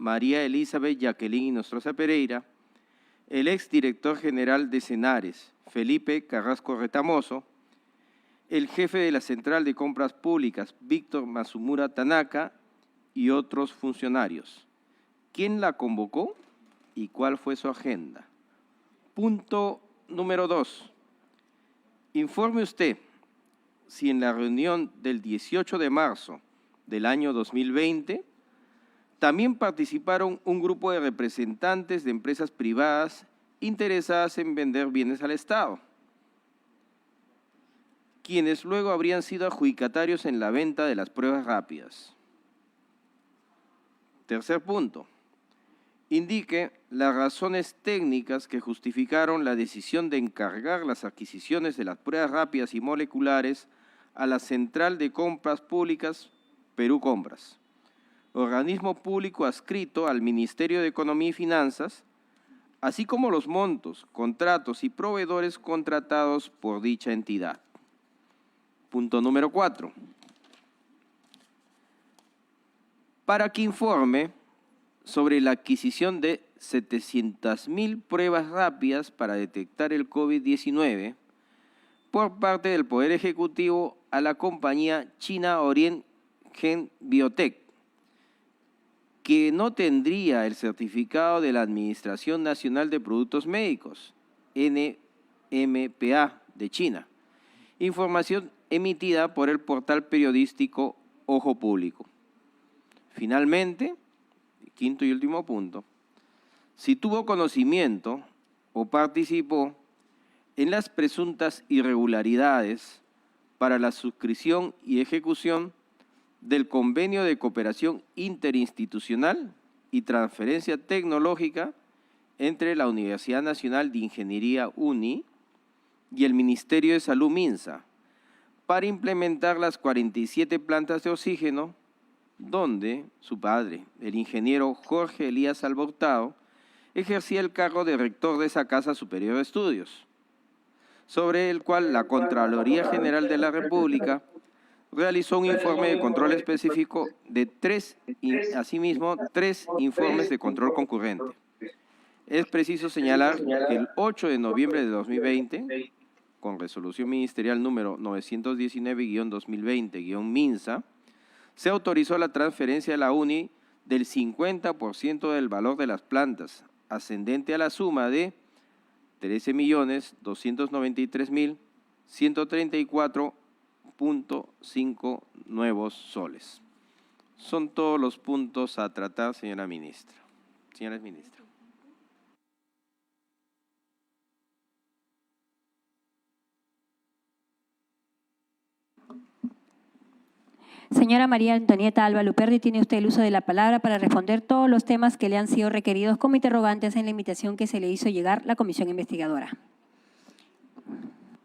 María Elizabeth Jacqueline Inostroza Pereira, el exdirector general de Senares, Felipe Carrasco Retamoso, el jefe de la Central de Compras Públicas, Víctor Masumura Tanaka, y otros funcionarios. ¿Quién la convocó y cuál fue su agenda? Punto número 2. Informe usted si en la reunión del 18 de marzo del año 2020 también participaron un grupo de representantes de empresas privadas interesadas en vender bienes al Estado, quienes luego habrían sido adjudicatarios en la venta de las pruebas rápidas. Tercer punto. Indique las razones técnicas que justificaron la decisión de encargar las adquisiciones de las pruebas rápidas y moleculares a la Central de Compras Públicas Perú Compras, organismo público adscrito al Ministerio de Economía y Finanzas, así como los montos, contratos y proveedores contratados por dicha entidad. Punto número 4. Para que informe sobre la adquisición de 700.000 pruebas rápidas para detectar el COVID-19 por parte del Poder Ejecutivo a la compañía China Orient Gen Biotech, que no tendría el certificado de la Administración Nacional de Productos Médicos, NMPA, de China. Información emitida por el portal periodístico Ojo Público. Finalmente, quinto y último punto, si tuvo conocimiento o participó en las presuntas irregularidades para la suscripción y ejecución del Convenio de Cooperación Interinstitucional y Transferencia Tecnológica entre la Universidad Nacional de Ingeniería UNI y el Ministerio de Salud MINSA para implementar las 47 plantas de oxígeno donde su padre, el ingeniero Jorge Elías Albortado, ejercía el cargo de rector de esa Casa Superior de Estudios, sobre el cual la Contraloría General de la República realizó un informe de control específico de asimismo, tres informes de control concurrente. Es preciso señalar que el 8 de noviembre de 2020, con resolución ministerial número 919-2020-MINSA, se autorizó la transferencia a la UNI del 50% del valor de las plantas, ascendente a la suma de 13.293.134.5 nuevos soles. Son todos los puntos a tratar, señora ministra. Señora ministra. Señora María Antonieta Alba Luperdi, tiene usted el uso de la palabra para responder todos los temas que le han sido requeridos como interrogantes en la invitación que se le hizo llegar la comisión investigadora.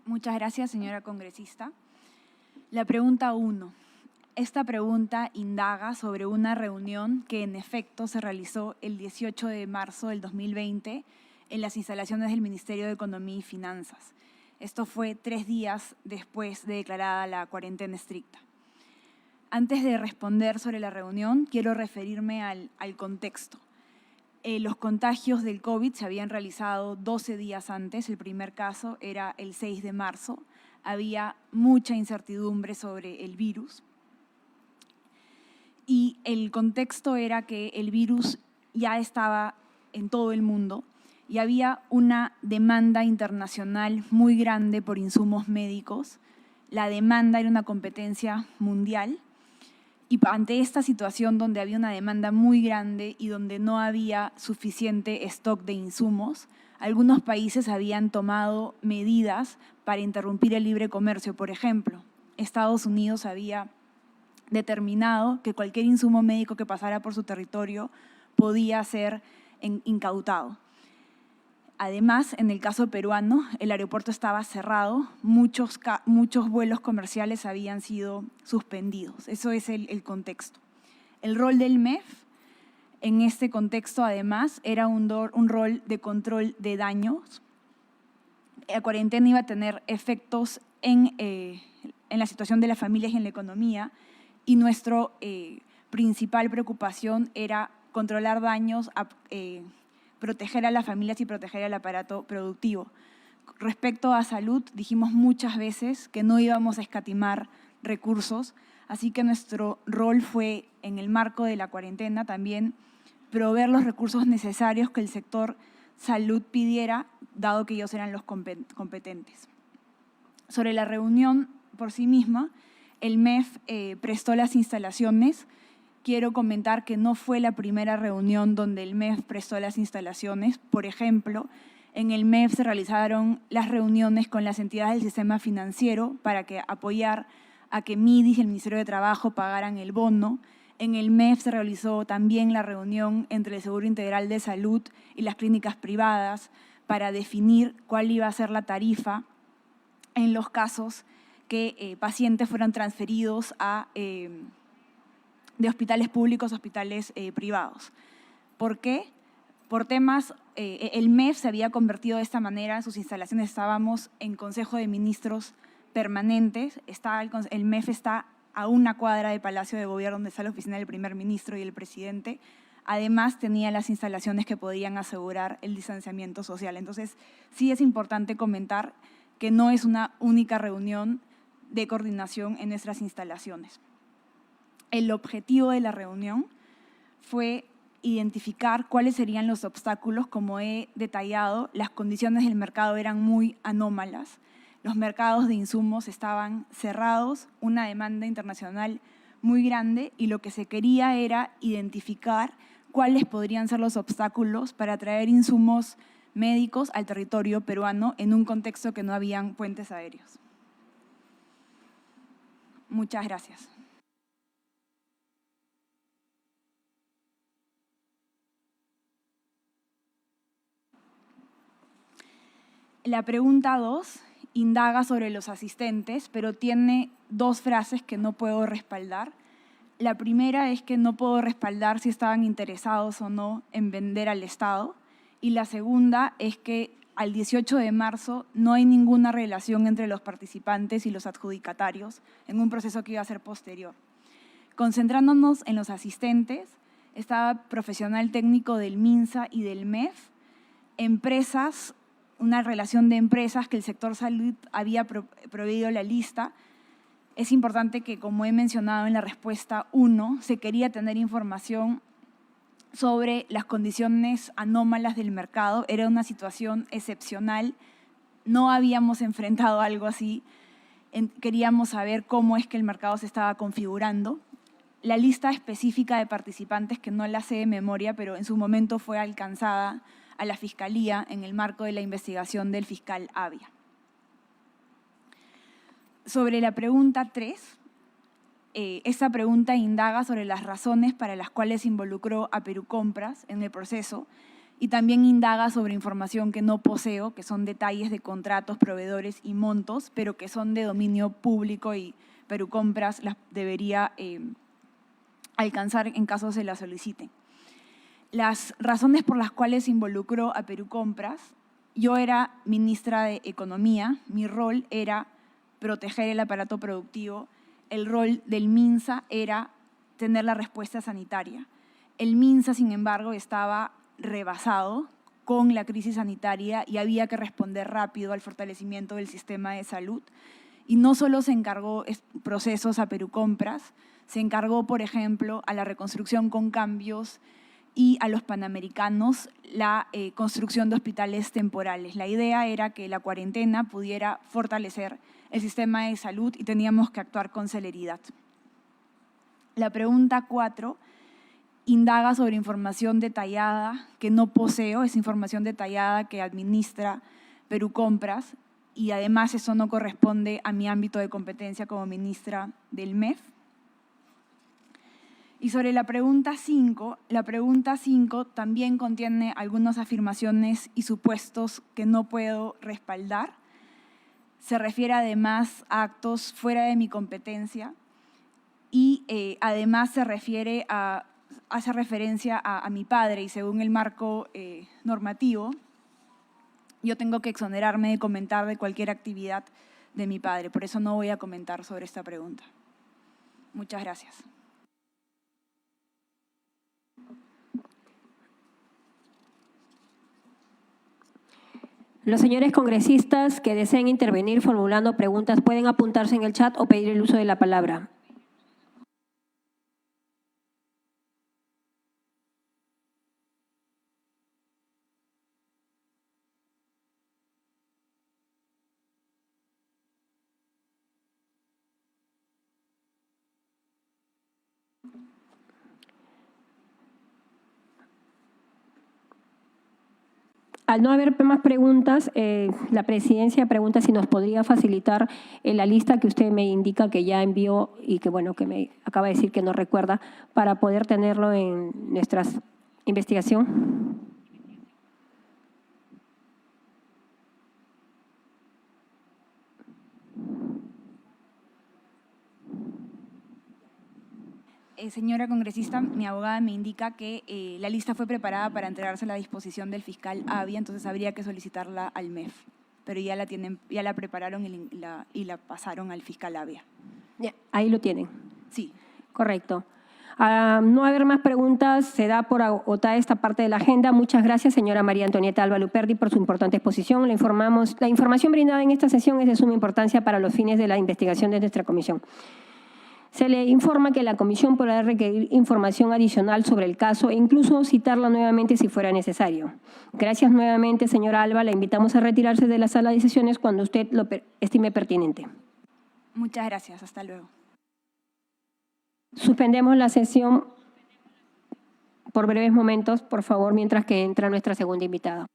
Muchas gracias, señora congresista. La pregunta 1. Esta pregunta indaga sobre una reunión que en efecto se realizó el 18 de marzo del 2020 en las instalaciones del Ministerio de Economía y Finanzas. Esto fue 3 días después de declarada la cuarentena estricta. Antes de responder sobre la reunión, quiero referirme al contexto. Los contagios del COVID se habían realizado 12 días antes. El primer caso era el 6 de marzo. Había mucha incertidumbre sobre el virus. Y el contexto era que el virus ya estaba en todo el mundo y había una demanda internacional muy grande por insumos médicos. La demanda era una competencia mundial. Y ante esta situación donde había una demanda muy grande y donde no había suficiente stock de insumos, algunos países habían tomado medidas para interrumpir el libre comercio. Por ejemplo, Estados Unidos había determinado que cualquier insumo médico que pasara por su territorio podía ser incautado. Además, en el caso peruano, el aeropuerto estaba cerrado, muchos vuelos comerciales habían sido suspendidos. Eso es el contexto. El rol del MEF en este contexto, además, era un rol de control de daños. La cuarentena iba a tener efectos en la situación de las familias y en la economía, y nuestra principal preocupación era controlar daños, proteger a las familias y proteger al aparato productivo. Respecto a salud, dijimos muchas veces que no íbamos a escatimar recursos, así que nuestro rol fue, en el marco de la cuarentena, también proveer los recursos necesarios que el sector salud pidiera, dado que ellos eran los competentes. Sobre la reunión por sí misma, el MEF prestó las instalaciones. Quiero comentar que no fue la primera reunión donde el MEF prestó las instalaciones. Por ejemplo, en el MEF se realizaron las reuniones con las entidades del sistema financiero para apoyar a que MIDIS y el Ministerio de Trabajo pagaran el bono. En el MEF se realizó también la reunión entre el Seguro Integral de Salud y las clínicas privadas para definir cuál iba a ser la tarifa en los casos que pacientes fueran transferidos de hospitales públicos a hospitales privados. ¿Por qué? Por temas, el MEF se había convertido de esta manera, sus instalaciones, estábamos en Consejo de Ministros permanentes, el MEF está a una cuadra del Palacio de Gobierno donde está la oficina del primer ministro y el presidente. Además, tenía las instalaciones que podían asegurar el distanciamiento social. Entonces, sí es importante comentar que no es una única reunión de coordinación en nuestras instalaciones. El objetivo de la reunión fue identificar cuáles serían los obstáculos. Como he detallado, las condiciones del mercado eran muy anómalas. Los mercados de insumos estaban cerrados, una demanda internacional muy grande, y lo que se quería era identificar cuáles podrían ser los obstáculos para traer insumos médicos al territorio peruano en un contexto que no habían puentes aéreos. Muchas gracias. La pregunta 2 indaga sobre los asistentes, pero tiene dos frases que no puedo respaldar. La primera es que no puedo respaldar si estaban interesados o no en vender al Estado. Y la segunda es que al 18 de marzo no hay ninguna relación entre los participantes y los adjudicatarios en un proceso que iba a ser posterior. Concentrándonos en los asistentes, estaba profesional técnico del MINSA y del MEF, empresas, una relación de empresas que el sector salud había proveído la lista. Es importante que, como he mencionado en la respuesta 1, se quería tener información sobre las condiciones anómalas del mercado. Era una situación excepcional, no habíamos enfrentado algo así. Queríamos saber cómo es que el mercado se estaba configurando. La lista específica de participantes, que no la sé de memoria, pero en su momento fue alcanzada a la Fiscalía en el marco de la investigación del fiscal Avia. Sobre la pregunta 3, esta pregunta indaga sobre las razones para las cuales involucró a Perú Compras en el proceso y también indaga sobre información que no poseo, que son detalles de contratos, proveedores y montos, pero que son de dominio público y Perú Compras las debería alcanzar en caso se la soliciten. Las razones por las cuales involucró a Perú Compras: yo era ministra de Economía, mi rol era proteger el aparato productivo, el rol del MINSA era tener la respuesta sanitaria. El MINSA, sin embargo, estaba rebasado con la crisis sanitaria y había que responder rápido al fortalecimiento del sistema de salud. Y no solo se encargó procesos a Perú Compras, se encargó, por ejemplo, a la reconstrucción con cambios y a los panamericanos la construcción de hospitales temporales. La idea era que la cuarentena pudiera fortalecer el sistema de salud y teníamos que actuar con celeridad. La pregunta 4 indaga sobre información detallada que no poseo, es información detallada que administra Perú Compras y además eso no corresponde a mi ámbito de competencia como ministra del MEF. Y sobre la pregunta 5 también contiene algunas afirmaciones y supuestos que no puedo respaldar. Se refiere además a actos fuera de mi competencia y además hace referencia a mi padre, y según el marco normativo, yo tengo que exonerarme de comentar de cualquier actividad de mi padre. Por eso no voy a comentar sobre esta pregunta. Muchas gracias. Los señores congresistas que deseen intervenir formulando preguntas pueden apuntarse en el chat o pedir el uso de la palabra. Al no haber más preguntas, la presidencia pregunta si nos podría facilitar la lista que usted me indica que ya envió y que, bueno, que me acaba de decir que no recuerda, para poder tenerlo en nuestra investigación. Señora congresista, mi abogada me indica que la lista fue preparada para entregarse a la disposición del fiscal Avia, entonces habría que solicitarla al MEF, pero ya la tienen, ya la prepararon y la pasaron al fiscal Avia. Ya, ahí lo tienen. Sí. Correcto. No haber más preguntas, se da por agotada esta parte de la agenda. Muchas gracias, señora María Antonieta Alba Luperdi, por su importante exposición. La información brindada en esta sesión es de suma importancia para los fines de la investigación de nuestra comisión. Se le informa que la comisión podrá requerir información adicional sobre el caso e incluso citarla nuevamente si fuera necesario. Gracias nuevamente, señora Alba. La invitamos a retirarse de la sala de sesiones cuando usted lo estime pertinente. Muchas gracias. Hasta luego. Suspendemos la sesión por breves momentos, por favor, mientras que entra nuestra segunda invitada.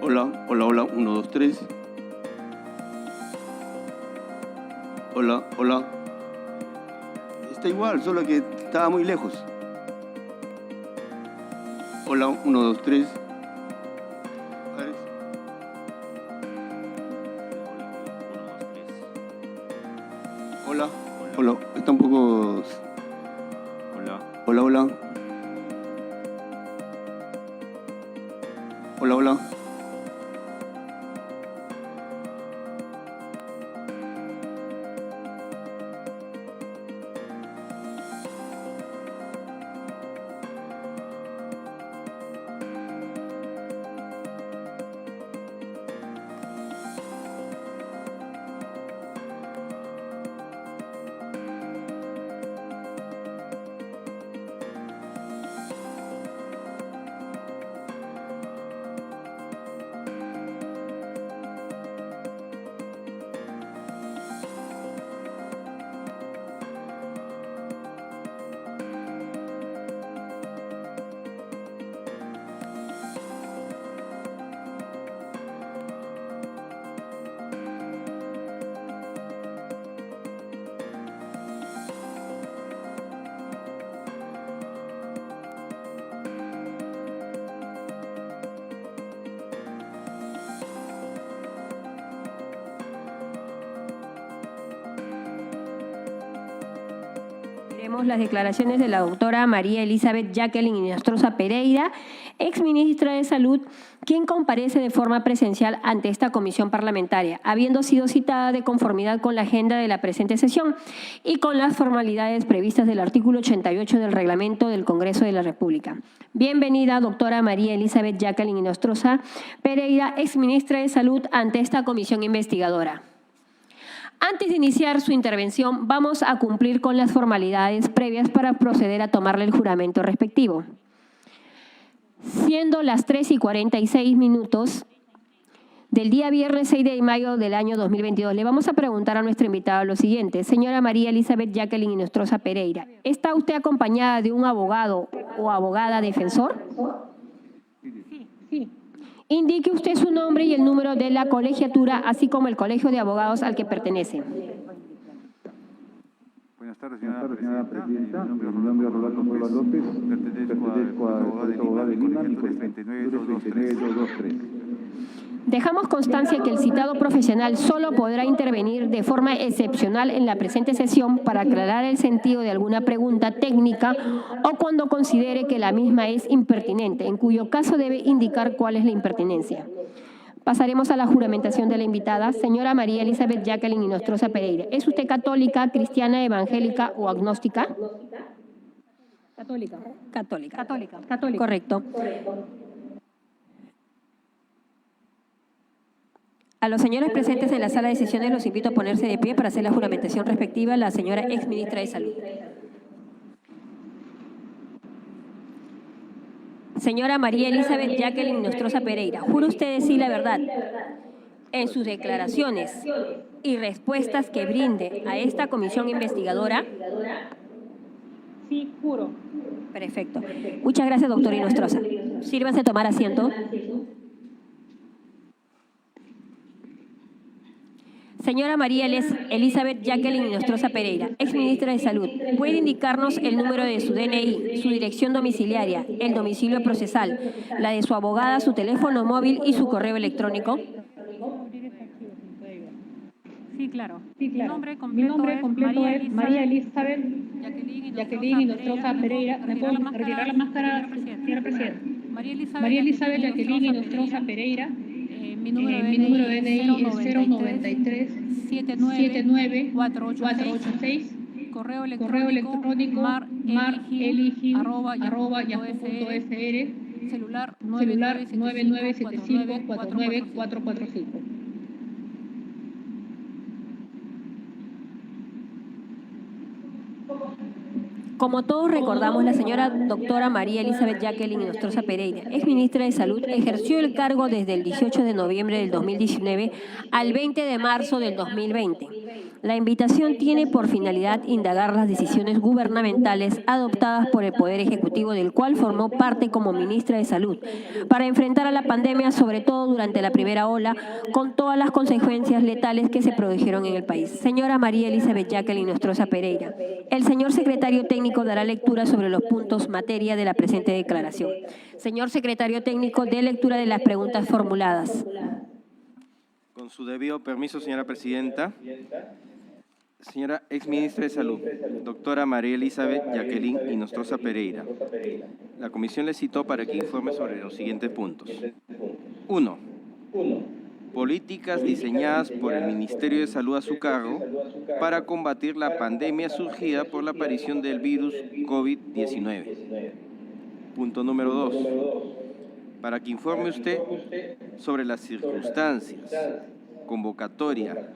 Hola, hola, hola, 1, 2, 3. Hola, hola. Está igual, solo que estaba muy lejos. Hola, 1, 2, 3. Hola, hola, está un poco... Hola. Hola, hola. Hola, hola. Escucharemos las declaraciones de la doctora María Elizabeth Jacqueline Inostroza Pereira, exministra de Salud, quien comparece de forma presencial ante esta comisión parlamentaria, habiendo sido citada de conformidad con la agenda de la presente sesión y con las formalidades previstas del artículo 88 del reglamento del Congreso de la República. Bienvenida, doctora María Elizabeth Jacqueline Inostroza Pereira, exministra de Salud, ante esta comisión investigadora. Antes de iniciar su intervención, vamos a cumplir con las formalidades previas para proceder a tomarle el juramento respectivo. Siendo las 3:46 del día viernes 6 de mayo del año 2022, le vamos a preguntar a nuestra invitada lo siguiente. Señora María Elizabeth Jacqueline Inostroza Pereira, ¿está usted acompañada de un abogado o abogada defensor? Sí. Indique usted su nombre y el número de la colegiatura, así como el colegio de abogados al que pertenece. Buenas tardes, señora presidenta. Mi nombre es Rolando Cuevas López. Pertenezco al abogado de Lima, mi colegiatura es 39223. Dejamos constancia que el citado profesional solo podrá intervenir de forma excepcional en la presente sesión para aclarar el sentido de alguna pregunta técnica o cuando considere que la misma es impertinente, en cuyo caso debe indicar cuál es la impertinencia. Pasaremos a la juramentación de la invitada, señora María Elizabeth Jacqueline Inostroza Pereira. ¿Es usted católica, cristiana, evangélica o agnóstica? Católica. Correcto. A los señores presentes en la sala de sesiones los invito a ponerse de pie para hacer la juramentación respectiva a la señora exministra de Salud. Señora María Elizabeth Jacqueline Inostroza Pereira, ¿jura usted decir la verdad en sus declaraciones y respuestas que brinde a esta comisión investigadora? Sí, juro. Perfecto. Muchas gracias, doctora Inostroza. Sírvanse a tomar asiento. Señora María Elizabeth Jacqueline Inostroza Pereira, exministra de Salud, ¿puede indicarnos el número de su DNI, su dirección domiciliaria, el domicilio procesal, la de su abogada, su teléfono móvil y su correo electrónico? Sí, claro. Mi nombre completo es María Elizabeth Jacqueline Inostroza Pereira. ¿Me puedo retirar la máscara, señora presidenta? María Elizabeth Jacqueline Inostroza Pereira. Mi número de DNI es 093 79 486. Correo electrónico mareligi@yahoo.fr. Celular 9975 49445. Como todos recordamos, la señora doctora María Elizabeth Jacqueline Inostroza Pereira, exministra de Salud, ejerció el cargo desde el 18 de noviembre del 2019 al 20 de marzo del 2020. La invitación tiene por finalidad indagar las decisiones gubernamentales adoptadas por el Poder Ejecutivo, del cual formó parte como ministra de Salud, para enfrentar a la pandemia, sobre todo durante la primera ola, con todas las consecuencias letales que se produjeron en el país. Señora María Elizabeth Jacqueline Inostroza Pereira, el señor secretario técnico dará lectura sobre los puntos materia de la presente declaración. Señor secretario técnico, dé lectura de las preguntas formuladas. Con su debido permiso, señora presidenta. Señora exministra de Salud, doctora María Elizabeth Jacqueline Inostroza Pereira, la comisión le citó para que informe sobre los siguientes puntos. 1. Políticas diseñadas por el Ministerio de Salud a su cargo para combatir la pandemia surgida por la aparición del virus COVID-19. Punto número 2. Para que informe usted sobre las circunstancias, convocatoria,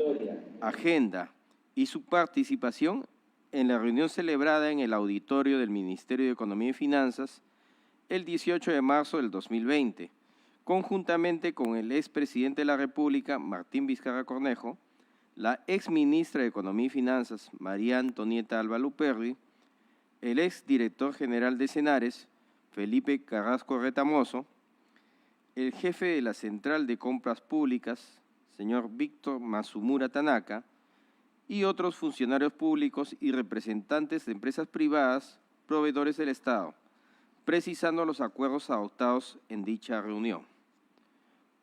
agenda y su participación en la reunión celebrada en el auditorio del Ministerio de Economía y Finanzas el 18 de marzo del 2020, conjuntamente con el expresidente de la República, Martín Vizcarra Cornejo, la exministra de Economía y Finanzas, María Antonieta Alba Luperdi, el exdirector general de Senares, Felipe Carrasco Retamoso, el jefe de la Central de Compras Públicas, señor Víctor Masumura Tanaka, y otros funcionarios públicos y representantes de empresas privadas, proveedores del Estado, precisando los acuerdos adoptados en dicha reunión.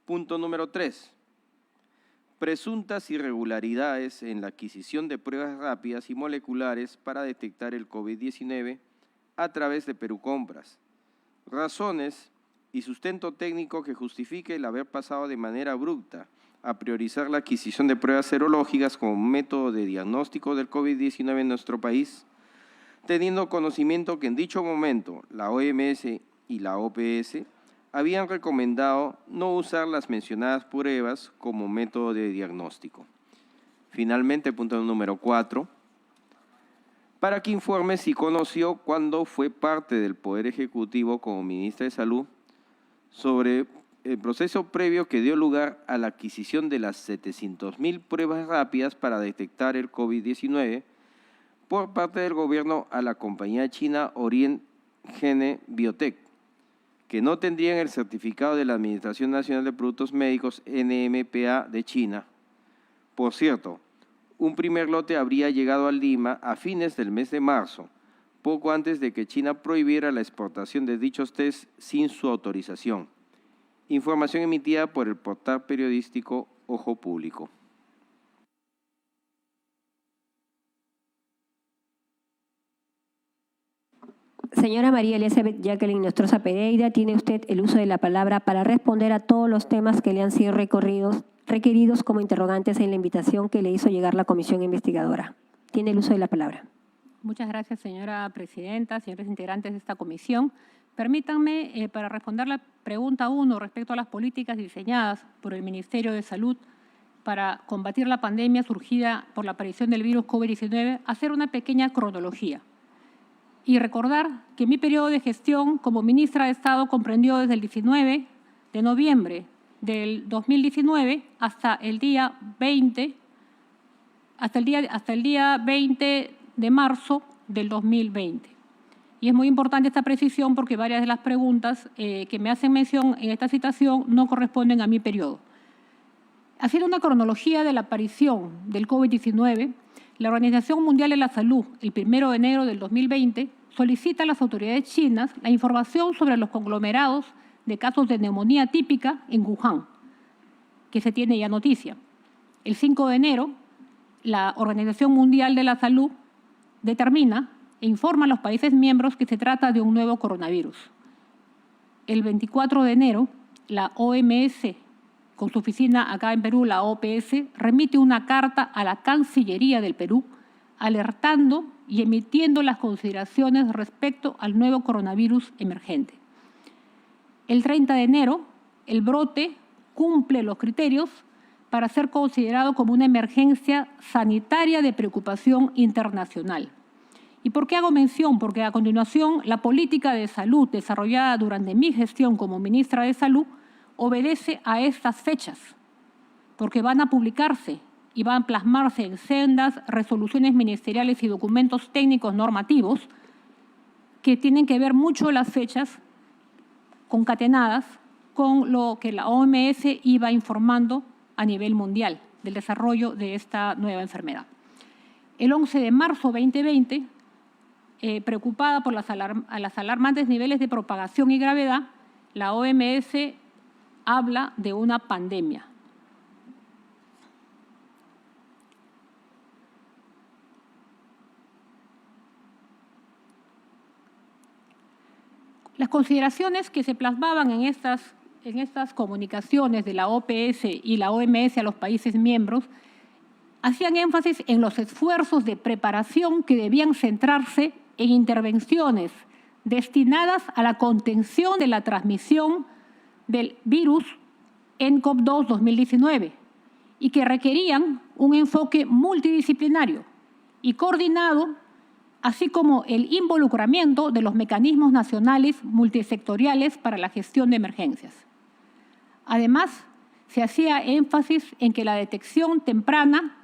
Punto número 3. presuntas irregularidades en la adquisición de pruebas rápidas y moleculares para detectar el COVID-19 a través de Perú Compras. Razones y sustento técnico que justifique el haber pasado de manera abrupta a priorizar la adquisición de pruebas serológicas como método de diagnóstico del COVID-19 en nuestro país, teniendo conocimiento que en dicho momento la OMS y la OPS habían recomendado no usar las mencionadas pruebas como método de diagnóstico. Finalmente, punto número 4, para que informe si conoció cuando fue parte del Poder Ejecutivo como ministra de Salud sobre el proceso previo que dio lugar a la adquisición de las 700.000 pruebas rápidas para detectar el COVID-19 por parte del gobierno a la compañía china Orient Gene Biotech, que no tendrían el certificado de la Administración Nacional de Productos Médicos NMPA de China. Por cierto, un primer lote habría llegado a Lima a fines del mes de marzo, poco antes de que China prohibiera la exportación de dichos test sin su autorización. Información emitida por el portal periodístico Ojo Público. Señora María Elizabeth Jacqueline Nostroza Pereira, tiene usted el uso de la palabra para responder a todos los temas que le han sido requeridos como interrogantes en la invitación que le hizo llegar la comisión investigadora. Tiene el uso de la palabra. Muchas gracias, señora presidenta, señores integrantes de esta comisión. Permítanme, para responder la pregunta 1 respecto a las políticas diseñadas por el Ministerio de Salud para combatir la pandemia surgida por la aparición del virus COVID-19, hacer una pequeña cronología y recordar que mi periodo de gestión como ministra de Estado comprendió desde el 19 de noviembre del 2019 hasta el día 20 de marzo del 2020. Y es muy importante esta precisión porque varias de las preguntas que me hacen mención en esta citación no corresponden a mi periodo. Haciendo una cronología de la aparición del COVID-19, la Organización Mundial de la Salud, el 1 de enero del 2020, solicita a las autoridades chinas la información sobre los conglomerados de casos de neumonía típica en Wuhan, que se tiene ya noticia. El 5 de enero, la Organización Mundial de la Salud determina e informa a los países miembros que se trata de un nuevo coronavirus. El 24 de enero, la OMS, con su oficina acá en Perú, la OPS, remite una carta a la Cancillería del Perú alertando y emitiendo las consideraciones respecto al nuevo coronavirus emergente. El 30 de enero, el brote cumple los criterios para ser considerado como una emergencia sanitaria de preocupación internacional. ¿Y por qué hago mención? Porque a continuación la política de salud desarrollada durante mi gestión como ministra de Salud obedece a estas fechas, porque van a publicarse y van a plasmarse en sendas resoluciones ministeriales y documentos técnicos normativos que tienen que ver mucho las fechas concatenadas con lo que la OMS iba informando a nivel mundial del desarrollo de esta nueva enfermedad. El 11 de marzo 2020, preocupada por las alarmantes niveles de propagación y gravedad, la OMS habla de una pandemia. Las consideraciones que se plasmaban en estas comunicaciones de la OPS y la OMS a los países miembros hacían énfasis en los esfuerzos de preparación que debían centrarse en intervenciones destinadas a la contención de la transmisión del virus nCoV-2 2019 y que requerían un enfoque multidisciplinario y coordinado, así como el involucramiento de los mecanismos nacionales multisectoriales para la gestión de emergencias. Además, se hacía énfasis en que la detección temprana,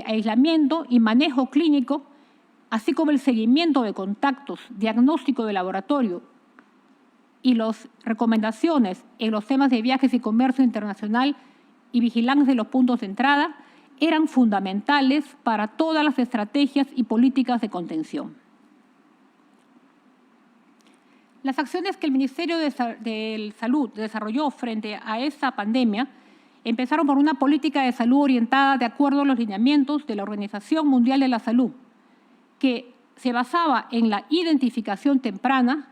aislamiento y manejo clínico, así como el seguimiento de contactos, diagnóstico de laboratorio y las recomendaciones en los temas de viajes y comercio internacional y vigilancia de los puntos de entrada, eran fundamentales para todas las estrategias y políticas de contención. Las acciones que el Ministerio de Salud desarrolló frente a esta pandemia empezaron por una política de salud orientada de acuerdo a los lineamientos de la Organización Mundial de la Salud, que se basaba en la identificación temprana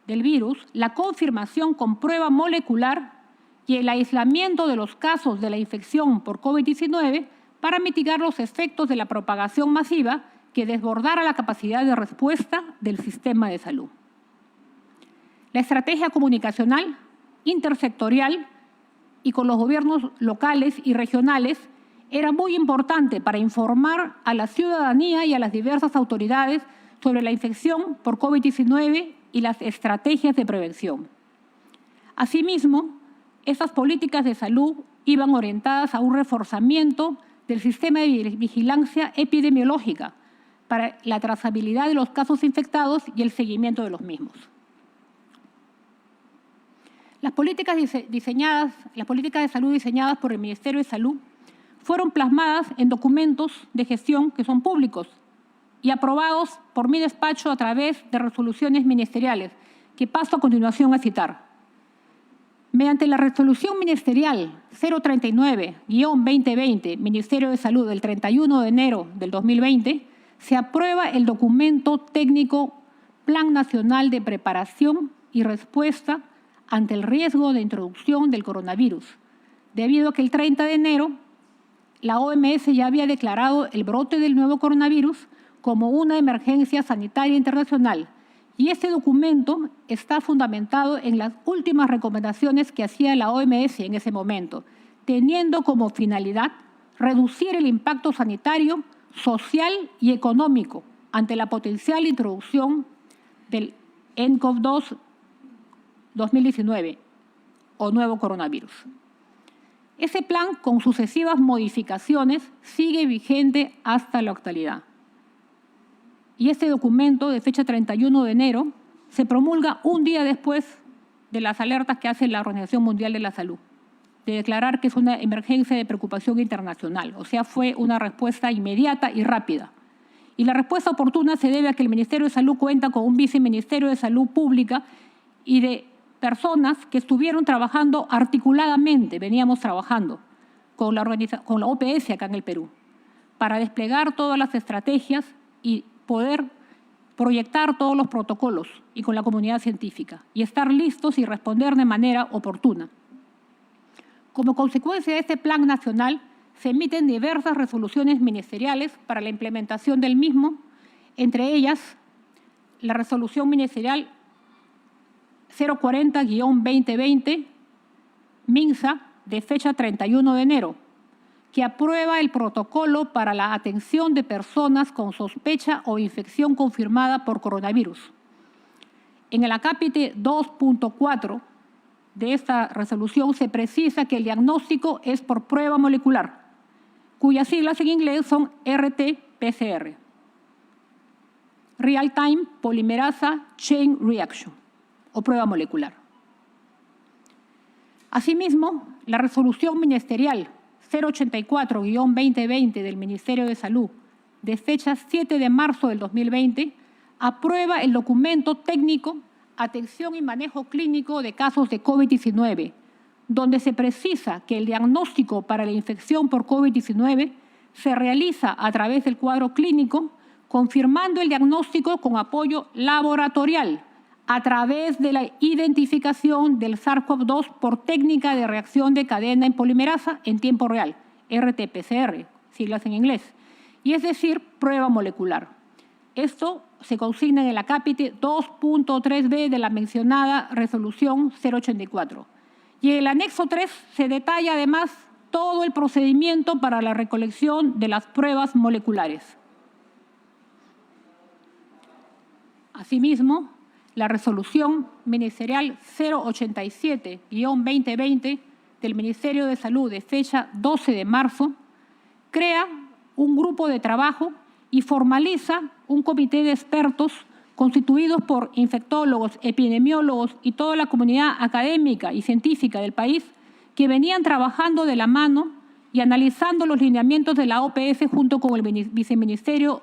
del virus, la confirmación con prueba molecular y el aislamiento de los casos de la infección por COVID-19 para mitigar los efectos de la propagación masiva que desbordara la capacidad de respuesta del sistema de salud. La estrategia comunicacional intersectorial y con los gobiernos locales y regionales era muy importante para informar a la ciudadanía y a las diversas autoridades sobre la infección por COVID-19 y las estrategias de prevención. Asimismo, estas políticas de salud iban orientadas a un reforzamiento del sistema de vigilancia epidemiológica para la trazabilidad de los casos infectados y el seguimiento de los mismos. Las políticas de salud diseñadas por el Ministerio de Salud fueron plasmadas en documentos de gestión que son públicos y aprobados por mi despacho a través de resoluciones ministeriales, que paso a continuación a citar. Mediante la resolución ministerial 039-2020, Ministerio de Salud, del 31 de enero del 2020, se aprueba el documento técnico Plan Nacional de Preparación y Respuesta ante el riesgo de introducción del coronavirus, debido a que el 30 de enero la OMS ya había declarado el brote del nuevo coronavirus como una emergencia sanitaria internacional, y este documento está fundamentado en las últimas recomendaciones que hacía la OMS en ese momento, teniendo como finalidad reducir el impacto sanitario, social y económico ante la potencial introducción del nCoV-2 2019 o nuevo coronavirus. Ese plan, con sucesivas modificaciones, sigue vigente hasta la actualidad. Y este documento, de fecha 31 de enero, se promulga un día después de las alertas que hace la Organización Mundial de la Salud, de declarar que es una emergencia de preocupación internacional. O sea, fue una respuesta inmediata y rápida. Y la respuesta oportuna se debe a que el Ministerio de Salud cuenta con un viceministerio de Salud Pública y de personas que estuvieron trabajando articuladamente, veníamos trabajando con la OPS acá en el Perú, para desplegar todas las estrategias y poder proyectar todos los protocolos y con la comunidad científica y estar listos y responder de manera oportuna. Como consecuencia de este plan nacional, se emiten diversas resoluciones ministeriales para la implementación del mismo, entre ellas la resolución ministerial 040-2020, MINSA, de fecha 31 de enero, que aprueba el protocolo para la atención de personas con sospecha o infección confirmada por coronavirus. En el acápite 2.4 de esta resolución se precisa que el diagnóstico es por prueba molecular, cuyas siglas en inglés son RT-PCR, Real Time Polymerase Chain Reaction, o prueba molecular. Asimismo, la resolución ministerial 084-2020 del Ministerio de Salud, de fecha 7 de marzo del 2020, aprueba el documento técnico Atención y Manejo Clínico de Casos de COVID-19, donde se precisa que el diagnóstico para la infección por COVID-19 se realiza a través del cuadro clínico, confirmando el diagnóstico con apoyo laboratorial a través de la identificación del SARS-CoV-2 por técnica de reacción de cadena en polimerasa en tiempo real, RT-PCR, siglas en inglés, y es decir, prueba molecular. Esto se consigna en el acápite 2.3b de la mencionada resolución 084. Y en el anexo 3 se detalla además todo el procedimiento para la recolección de las pruebas moleculares. Asimismo, la resolución ministerial 087-2020 del Ministerio de Salud, de fecha 12 de marzo, crea un grupo de trabajo y formaliza un comité de expertos constituidos por infectólogos, epidemiólogos y toda la comunidad académica y científica del país que venían trabajando de la mano y analizando los lineamientos de la OPS junto con el Viceministerio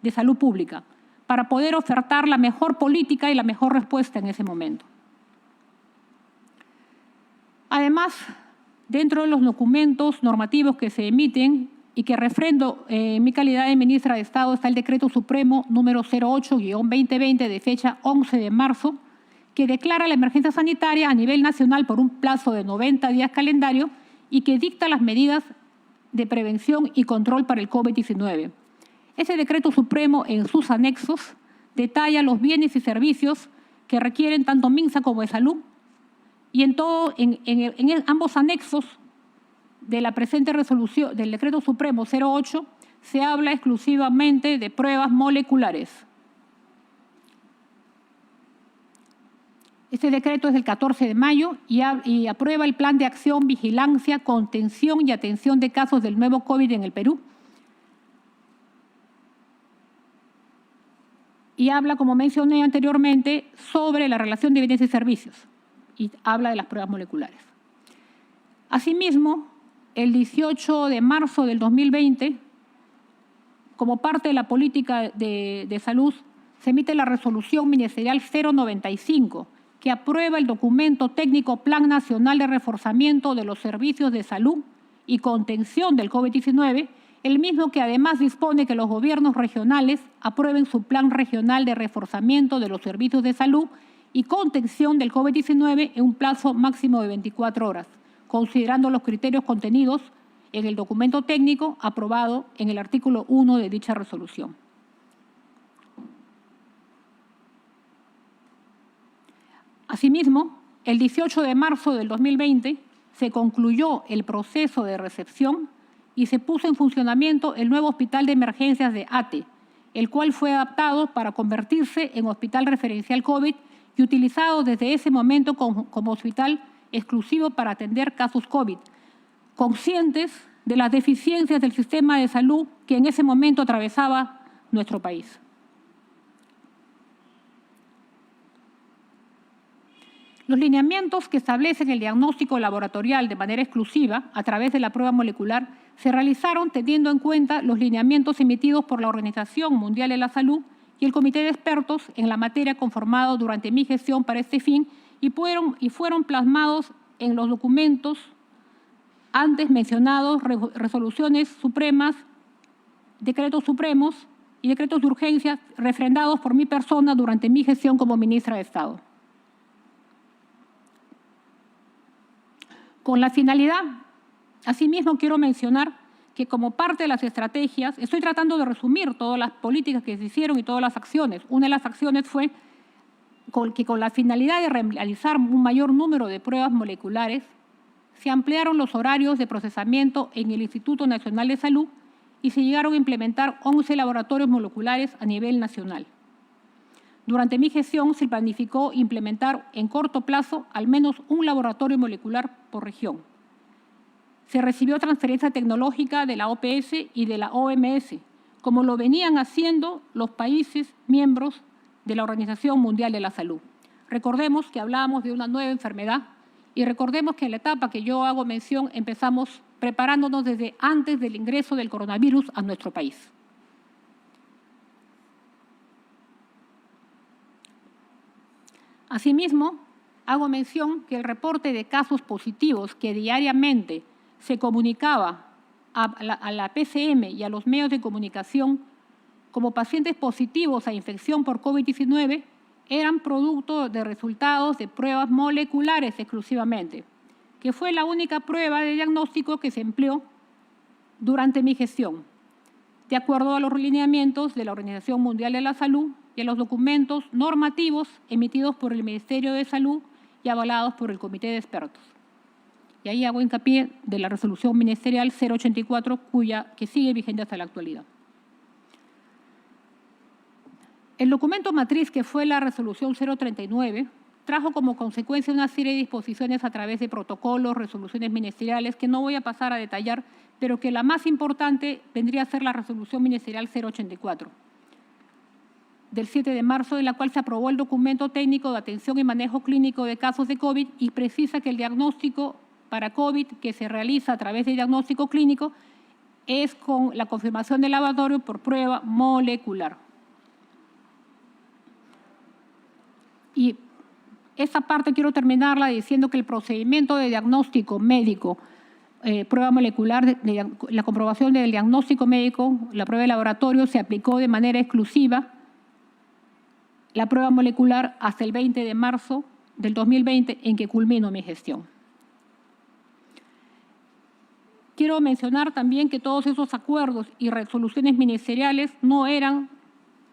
de Salud Pública, para poder ofertar la mejor política y la mejor respuesta en ese momento. Además, Dentro de los documentos normativos que se emiten y que refrendo en mi calidad de ministra de Estado está el Decreto Supremo número 08-2020 de fecha 11 de marzo, que declara la emergencia sanitaria a nivel nacional por un plazo de 90 días calendario y que dicta las medidas de prevención y control para el COVID-19. Ese Decreto Supremo, en sus anexos, detalla los bienes y servicios que requieren tanto MINSA como de Salud, y en ambos anexos de la presente resolución del Decreto Supremo 08 se habla exclusivamente de pruebas moleculares. Este decreto es del 14 de mayo y aprueba el Plan de Acción, Vigilancia, Contención y Atención de casos del nuevo COVID en el Perú. Y habla, como mencioné anteriormente, sobre la relación de bienes y servicios y habla de las pruebas moleculares. Asimismo, el 18 de marzo del 2020, como parte de la política de salud, se emite la resolución ministerial 095, que aprueba el documento técnico Plan Nacional de Reforzamiento de los Servicios de Salud y Contención del COVID-19, el mismo que además dispone que los gobiernos regionales aprueben su Plan Regional de Reforzamiento de los Servicios de Salud y Contención del COVID-19 en un plazo máximo de 24 horas, considerando los criterios contenidos en el documento técnico aprobado en el artículo 1 de dicha resolución. Asimismo, el 18 de marzo del 2020 se concluyó el proceso de recepción y se puso en funcionamiento el nuevo Hospital de Emergencias de ATE, el cual fue adaptado para convertirse en Hospital Referencial COVID y utilizado desde ese momento como hospital exclusivo para atender casos COVID, conscientes de las deficiencias del sistema de salud que en ese momento atravesaba nuestro país. Los lineamientos que establecen el diagnóstico laboratorial de manera exclusiva a través de la prueba molecular se realizaron teniendo en cuenta los lineamientos emitidos por la Organización Mundial de la Salud y el Comité de Expertos en la materia conformado durante mi gestión para este fin y fueron plasmados en los documentos antes mencionados, resoluciones supremas, decretos supremos y decretos de urgencia refrendados por mi persona durante mi gestión como ministra de Estado. Con la finalidad, asimismo quiero mencionar que como parte de las estrategias, estoy tratando de resumir todas las políticas que se hicieron y todas las acciones. Una de las acciones fue que con la finalidad de realizar un mayor número de pruebas moleculares, se ampliaron los horarios de procesamiento en el Instituto Nacional de Salud y se llegaron a implementar 11 laboratorios moleculares a nivel nacional. Durante mi gestión se planificó implementar en corto plazo al menos un laboratorio molecular por región. Se recibió transferencia tecnológica de la OPS y de la OMS, como lo venían haciendo los países miembros de la Organización Mundial de la Salud. Recordemos que hablábamos de una nueva enfermedad y recordemos que en la etapa que yo hago mención empezamos preparándonos desde antes del ingreso del coronavirus a nuestro país. Asimismo, hago mención que el reporte de casos positivos que diariamente se comunicaba a la PCM y a los medios de comunicación como pacientes positivos a infección por COVID-19 eran producto de resultados de pruebas moleculares exclusivamente, que fue la única prueba de diagnóstico que se empleó durante mi gestión, de acuerdo a los lineamientos de la Organización Mundial de la Salud y a los documentos normativos emitidos por el Ministerio de Salud y avalados por el Comité de Expertos. Y ahí hago hincapié de la resolución ministerial 084, que sigue vigente hasta la actualidad. El documento matriz, que fue la resolución 039, trajo como consecuencia una serie de disposiciones a través de protocolos, resoluciones ministeriales, que no voy a pasar a detallar, pero que la más importante vendría a ser la resolución ministerial 084, del 7 de marzo, en la cual se aprobó el documento técnico de atención y manejo clínico de casos de COVID y precisa que el diagnóstico para COVID que se realiza a través de diagnóstico clínico es con la confirmación del laboratorio por prueba molecular. Y Esta parte quiero terminarla diciendo que el procedimiento de diagnóstico médico, prueba molecular, la comprobación del diagnóstico médico, la prueba de laboratorio se aplicó de manera exclusiva, la prueba molecular hasta el 20 de marzo del 2020 en que culmino mi gestión. Quiero mencionar también que todos esos acuerdos y resoluciones ministeriales no eran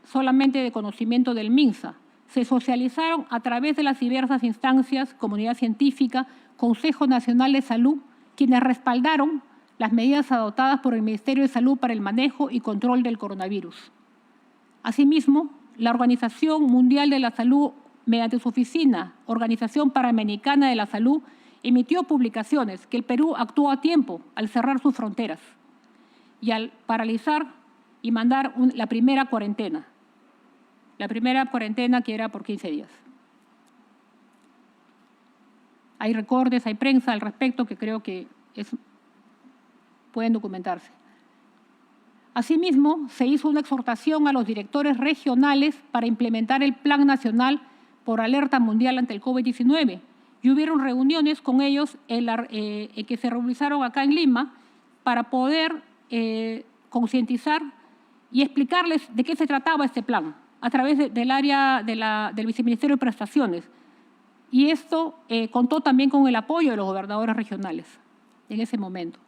solamente de conocimiento del MINSA, se socializaron a través de las diversas instancias, comunidad científica, Consejo Nacional de Salud, quienes respaldaron las medidas adoptadas por el Ministerio de Salud para el manejo y control del coronavirus. Asimismo, la Organización Mundial de la Salud, mediante su oficina, Organización Panamericana de la Salud, emitió publicaciones que el Perú actuó a tiempo al cerrar sus fronteras y al paralizar y mandar la primera cuarentena. La primera cuarentena que era por 15 días. Hay recortes, hay prensa al respecto que creo que pueden documentarse. Asimismo, se hizo una exhortación a los directores regionales para implementar el Plan Nacional por Alerta Mundial ante el COVID-19 y hubieron reuniones con ellos que se realizaron acá en Lima para poder concientizar y explicarles de qué se trataba este plan a través del área del Viceministerio de Prestaciones. Y esto contó también con el apoyo de los gobernadores regionales en ese momento.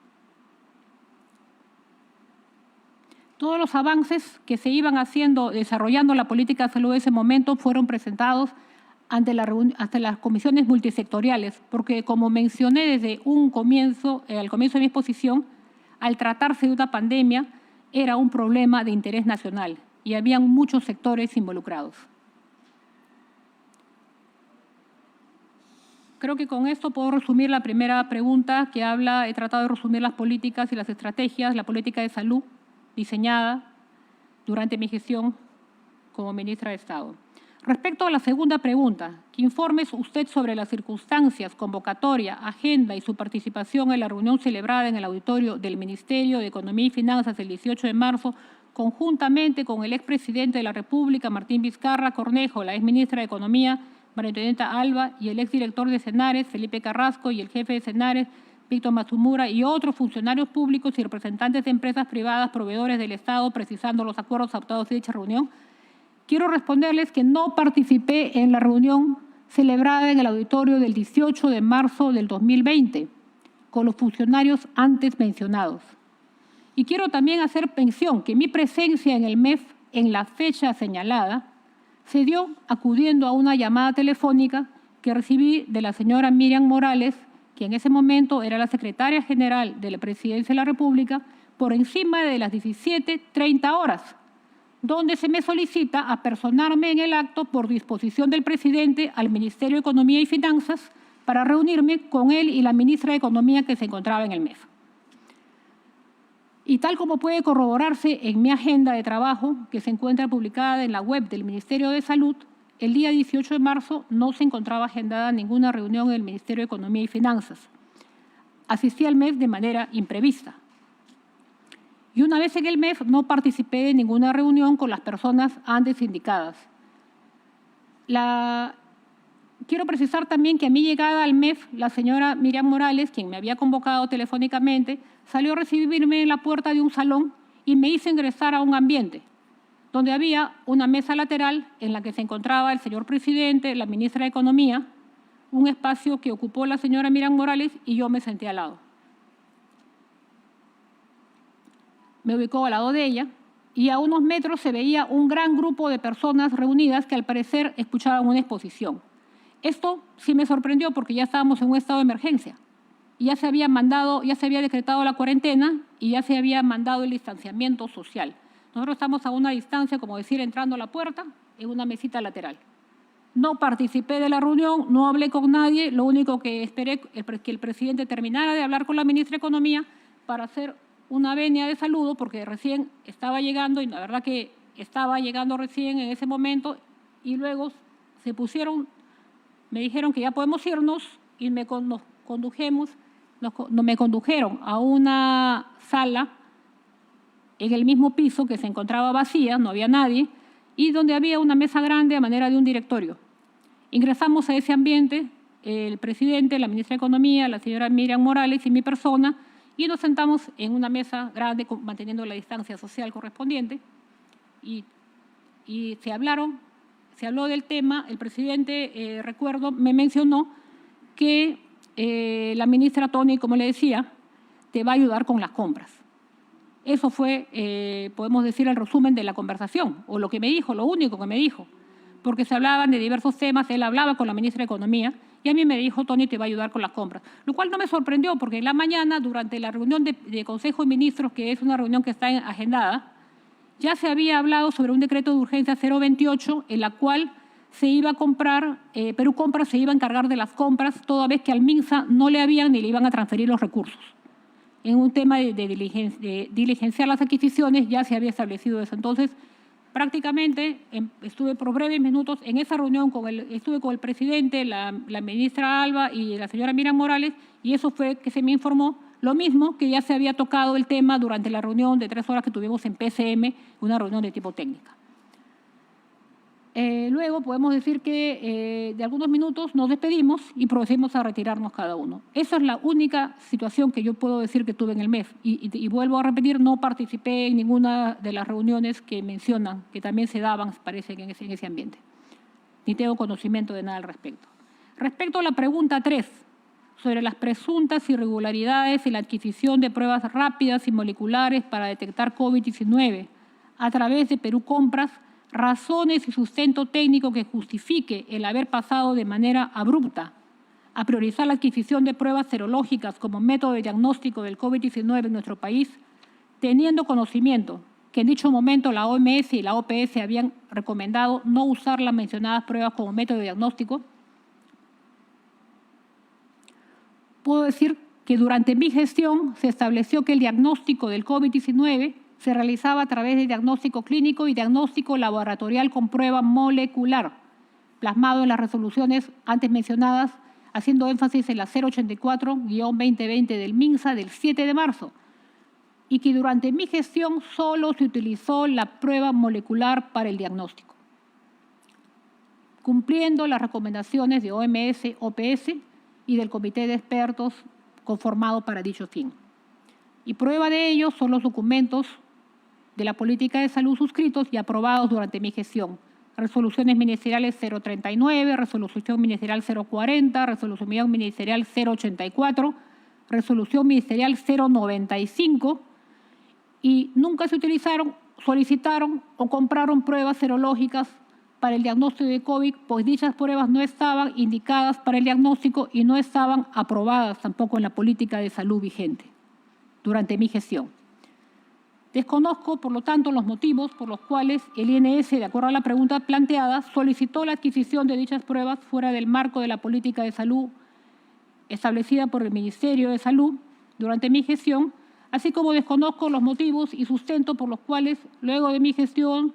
Todos los avances que se iban haciendo, desarrollando la política de salud en ese momento, fueron presentados ante las comisiones multisectoriales, porque como mencioné desde un comienzo, al comienzo de mi exposición, al tratarse de una pandemia, era un problema de interés nacional y habían muchos sectores involucrados. Creo que con esto puedo resumir la primera pregunta que habla, he tratado de resumir las políticas y las estrategias, la política de salud diseñada durante mi gestión como ministra de Estado. Respecto a la segunda pregunta, que informe usted sobre las circunstancias, convocatoria, agenda y su participación en la reunión celebrada en el auditorio del Ministerio de Economía y Finanzas el 18 de marzo, conjuntamente con el expresidente de la República, Martín Vizcarra Cornejo, la exministra de Economía, María Antonieta Alba, y el exdirector de Senares, Felipe Carrasco, y el jefe de Senares, Víctor Matsumura, y otros funcionarios públicos y representantes de empresas privadas, proveedores del Estado, precisando los acuerdos adoptados en dicha reunión. Quiero responderles que no participé en la reunión celebrada en el auditorio del 18 de marzo del 2020 con los funcionarios antes mencionados. Y quiero también hacer mención que mi presencia en el MEF en la fecha señalada se dio acudiendo a una llamada telefónica que recibí de la señora Miriam Morales, que en ese momento era la secretaria general de la Presidencia de la República, por encima de las 17:30 horas, donde se me solicita apersonarme en el acto por disposición del presidente al Ministerio de Economía y Finanzas para reunirme con él y la ministra de Economía que se encontraba en el MEF. Y tal como puede corroborarse en mi agenda de trabajo, que se encuentra publicada en la web del Ministerio de Salud, el día 18 de marzo no se encontraba agendada ninguna reunión en el Ministerio de Economía y Finanzas. Asistí al MEF de manera imprevista. Y una vez en el MEF no participé de ninguna reunión con las personas antes indicadas. Quiero precisar también que a mi llegada al MEF, la señora Miriam Morales, quien me había convocado telefónicamente, salió a recibirme en la puerta de un salón y me hizo ingresar a un ambiente donde había una mesa lateral en la que se encontraba el señor presidente, la ministra de Economía, un espacio que ocupó la señora Miriam Morales y yo me senté al lado. Me ubicó al lado de ella y a unos metros se veía un gran grupo de personas reunidas que al parecer escuchaban una exposición. Esto sí me sorprendió porque ya estábamos en un estado de emergencia. Ya se había decretado la cuarentena y ya se había mandado el distanciamiento social. Nosotros estamos a una distancia, como decir, entrando a la puerta, en una mesita lateral. No participé de la reunión, no hablé con nadie, lo único que esperé es que el presidente terminara de hablar con la ministra de Economía para hacer una venia de saludo, porque recién estaba llegando, y la verdad que estaba llegando recién en ese momento, y luego me dijeron que ya podemos irnos, y me condujeron a una sala en el mismo piso que se encontraba vacía, no había nadie, y donde había una mesa grande a manera de un directorio. Ingresamos a ese ambiente el presidente, la ministra de Economía, la señora Miriam Morales y mi persona, y nos sentamos en una mesa grande manteniendo la distancia social correspondiente y se habló del tema. El presidente, recuerdo, me mencionó que la ministra Toni, como le decía, te va a ayudar con las compras. Eso fue, podemos decir, el resumen de la conversación, o lo que me dijo, lo único que me dijo, porque se hablaban de diversos temas, él hablaba con la ministra de Economía, y a mí me dijo, Toni, te va a ayudar con las compras. Lo cual no me sorprendió, porque en la mañana, durante la reunión de Consejo de Ministros, que es una reunión que está agendada, ya se había hablado sobre un decreto de urgencia 028, en la cual se iba a comprar, Perú Compras se iba a encargar de las compras, toda vez que al MINSA no le habían ni le iban a transferir los recursos. En un tema de diligenciar las adquisiciones ya se había establecido eso. Entonces, prácticamente estuve por breves minutos en esa reunión, estuve con el presidente, la ministra Alba y la señora Miriam Morales, y eso fue que se me informó, lo mismo que ya se había tocado el tema durante la reunión de 3 horas que tuvimos en PCM, una reunión de tipo técnica. Luego podemos decir que de algunos minutos nos despedimos y procedimos a retirarnos cada uno. Esa es la única situación que yo puedo decir que tuve en el MEF. Y vuelvo a repetir, no participé en ninguna de las reuniones que mencionan, que también se daban, parece, en ese ambiente. Ni tengo conocimiento de nada al respecto. Respecto a la pregunta 3, sobre las presuntas irregularidades en la adquisición de pruebas rápidas y moleculares para detectar COVID-19 a través de Perú Compras, razones y sustento técnico que justifique el haber pasado de manera abrupta a priorizar la adquisición de pruebas serológicas como método de diagnóstico del COVID-19 en nuestro país, teniendo conocimiento que en dicho momento la OMS y la OPS habían recomendado no usar las mencionadas pruebas como método de diagnóstico. Puedo decir que durante mi gestión se estableció que el diagnóstico del COVID-19 se realizaba a través de diagnóstico clínico y diagnóstico laboratorial con prueba molecular, plasmado en las resoluciones antes mencionadas, haciendo énfasis en la 084-2020 del MINSA del 7 de marzo, y que durante mi gestión solo se utilizó la prueba molecular para el diagnóstico, cumpliendo las recomendaciones de OMS, OPS y del Comité de Expertos conformado para dicho fin. Y prueba de ello son los documentos de la política de salud suscritos y aprobados durante mi gestión. Resoluciones ministeriales 039, resolución ministerial 040, resolución ministerial 084, resolución ministerial 095, y nunca se utilizaron, solicitaron o compraron pruebas serológicas para el diagnóstico de COVID, pues dichas pruebas no estaban indicadas para el diagnóstico y no estaban aprobadas tampoco en la política de salud vigente durante mi gestión. Desconozco, por lo tanto, los motivos por los cuales el INS, de acuerdo a la pregunta planteada, solicitó la adquisición de dichas pruebas fuera del marco de la política de salud establecida por el Ministerio de Salud durante mi gestión, así como desconozco los motivos y sustento por los cuales, luego de mi gestión,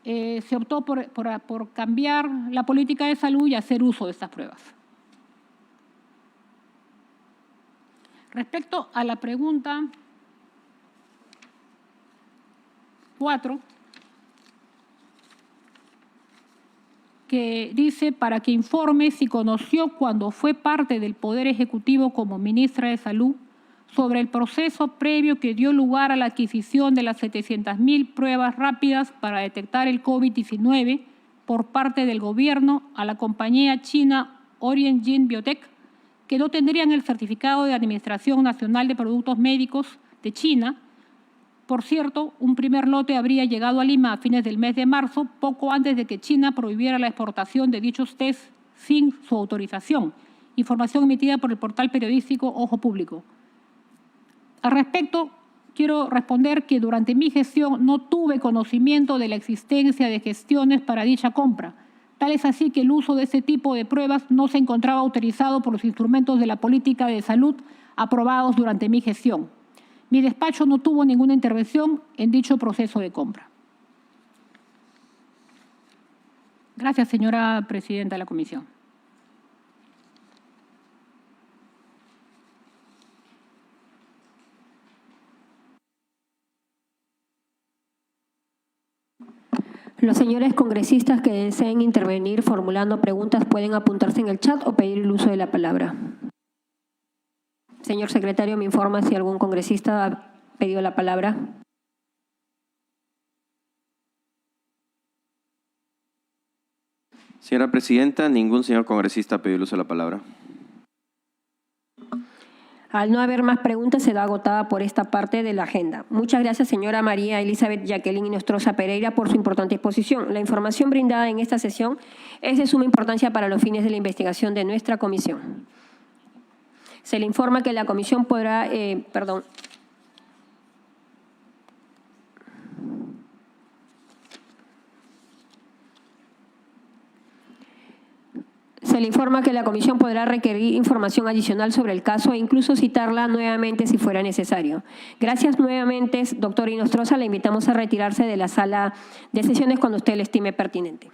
se optó por cambiar la política de salud y hacer uso de estas pruebas. Respecto a la pregunta 4, que dice para que informe si conoció cuando fue parte del Poder Ejecutivo como ministra de Salud sobre el proceso previo que dio lugar a la adquisición de las 700.000 pruebas rápidas para detectar el COVID-19 por parte del gobierno a la compañía china Orient Gene Biotech, que no tendrían el certificado de Administración Nacional de Productos Médicos de China. Por cierto, un primer lote habría llegado a Lima a fines del mes de marzo, poco antes de que China prohibiera la exportación de dichos test sin su autorización. Información emitida por el portal periodístico Ojo Público. Al respecto, quiero responder que durante mi gestión no tuve conocimiento de la existencia de gestiones para dicha compra. Tal es así que el uso de este tipo de pruebas no se encontraba autorizado por los instrumentos de la política de salud aprobados durante mi gestión. Mi despacho no tuvo ninguna intervención en dicho proceso de compra. Gracias, señora presidenta de la comisión. Los señores congresistas que deseen intervenir formulando preguntas pueden apuntarse en el chat o pedir el uso de la palabra. Señor secretario, me informa si algún congresista ha pedido la palabra. Señora presidenta, ningún señor congresista ha pedido el uso de la palabra. Al no haber más preguntas, se da agotada por esta parte de la agenda. Muchas gracias, señora María Elizabeth Jacqueline Inostroza Pereira, por su importante exposición. La información brindada en esta sesión es de suma importancia para los fines de la investigación de nuestra comisión. Se le informa que la comisión podrá, Se le informa que la comisión podrá requerir información adicional sobre el caso e incluso citarla nuevamente si fuera necesario. Gracias nuevamente, doctor Inostroza. Le invitamos a retirarse de la sala de sesiones cuando usted le estime pertinente.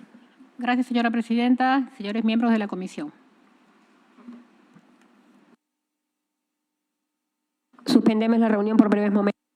Gracias, señora presidenta, señores miembros de la comisión. Suspendemos la reunión por breves momentos.